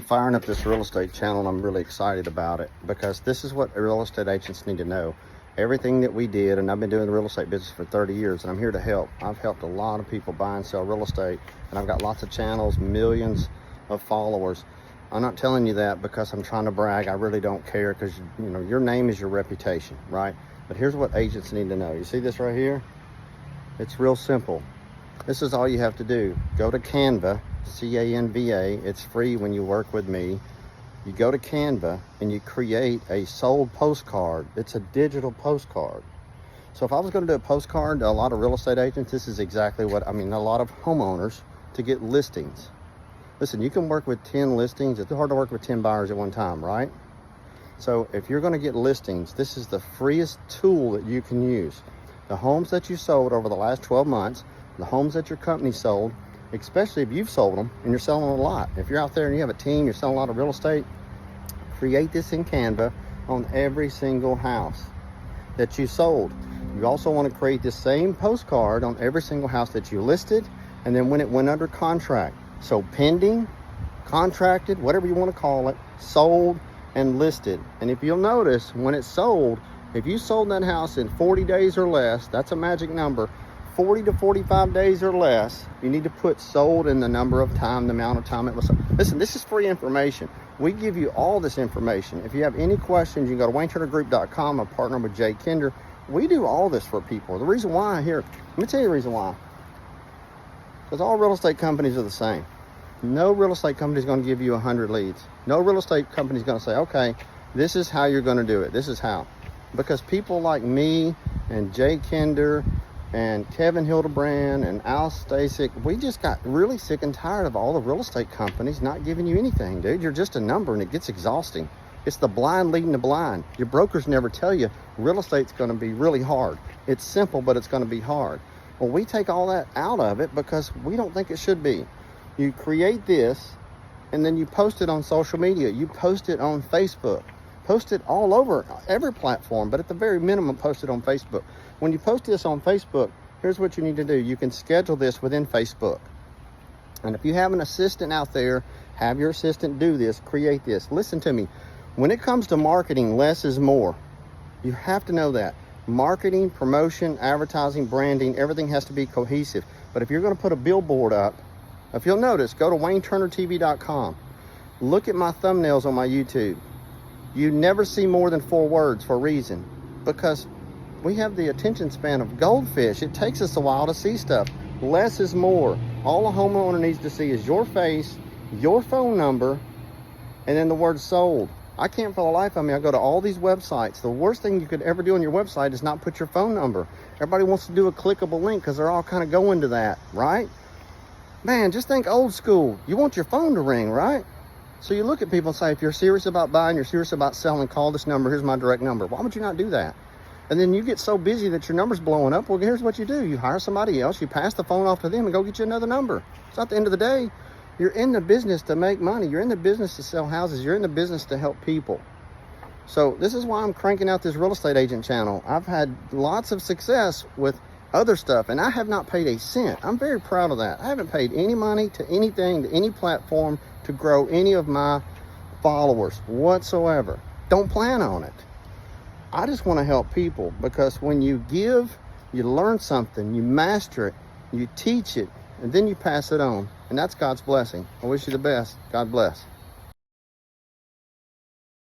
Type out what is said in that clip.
Firing up this real estate channel, I'm really excited about it because this is what real estate agents need to know. Everything that we did, and I've been doing the real estate business for 30 years, and I'm here to help. I've helped a lot of people buy and sell real estate, and I've got lots of channels, millions of followers. I'm not telling you that because I'm trying to brag. I really don't care, because you know, your name is your reputation, right? But here's what agents need to know. You see this right here? It's real simple. This is all you have to do. Go to Canva, C-A-N-V-A. It's free when you work with me. You go to Canva and you create a sold postcard. It's a digital postcard. So if I was going to do a postcard to a lot of real estate agents, this is exactly what, I mean, a lot of homeowners to get listings. Listen, you can work with 10 listings. It's hard to work with 10 buyers at one time, right? So if you're going to get listings, this is the freest tool that you can use. The homes that you sold over the last 12 months, the homes that your company sold, especially if you've sold them and you're selling a lot. If you're out there and you have a team, you're selling a lot of real estate, create this in Canva on every single house that you sold. You also want to create the same postcard on every single house that you listed, and then when it went under contract. So pending, contracted, whatever you want to call it, sold and listed. And if you'll notice, when it's sold, if you sold that house in 40 days or less, that's a magic number, 40 to 45 days or less, you need to put sold in the number of time, the amount of time it was sold. Listen, this is free information. We give you all this information. If you have any questions, you can go to WayneTurnerGroup.com. I partner with Jay Kinder. We do all this for people. The reason why here, let me tell you the reason why. Because all real estate companies are the same. No real estate company is going to give you 100 leads. No real estate company is going to say, okay, this is how you're going to do it. This is how. Because people like me and Jay Kinder and Kevin Hildebrand and Al Stasic, we just got really sick and tired of all the real estate companies not giving you anything, dude. You're just a number, and it gets exhausting. It's the blind leading the blind. Your brokers never tell you real estate's going to be really hard. It's simple, but it's going to be hard. Well, we take all that out of it because we don't think it should be. You create this, and then you post it on social media. You post it on Facebook. Post it all over every platform, but at the very minimum, post it on Facebook. When you post this on Facebook, here's what you need to do. You can schedule this within Facebook. And if you have an assistant out there, have your assistant do this, create this. Listen to me. When it comes to marketing, less is more. You have to know that. Marketing, promotion, advertising, branding, everything has to be cohesive. But if you're going to put a billboard up, if you'll notice, go to WayneTurnerTV.com. Look at my thumbnails on my YouTube. You never see more than 4 words for a reason, because we have the attention span of goldfish. It takes us a while to see stuff. Less is more. All a homeowner needs to see is your face, your phone number, and then the word sold. I can't for the life of me. I go to all these websites. The worst thing you could ever do on your website is not put your phone number. Everybody wants to do a clickable link because they're all kind of going to that, right? Man, just think old school. You want your phone to ring, right? So you look at people and say, if you're serious about buying, you're serious about selling, call this number. Here's my direct number. Why would you not do that? And then you get so busy that your number's blowing up. Well, here's what you do. You hire somebody else. You pass the phone off to them and go get you another number. So at the end of the day, you're in the business to make money. You're in the business to sell houses. You're in the business to help people. So this is why I'm cranking out this real estate agent channel. I've had lots of success with other stuff, and I have not paid a cent. I'm very proud of that. I haven't paid any money to anything, to any platform, to grow any of my followers whatsoever. Don't plan on it. I just want to help people, because when you give, you learn something, you master it, you teach it, and then you pass it on. And that's God's blessing. I wish you the best. God bless.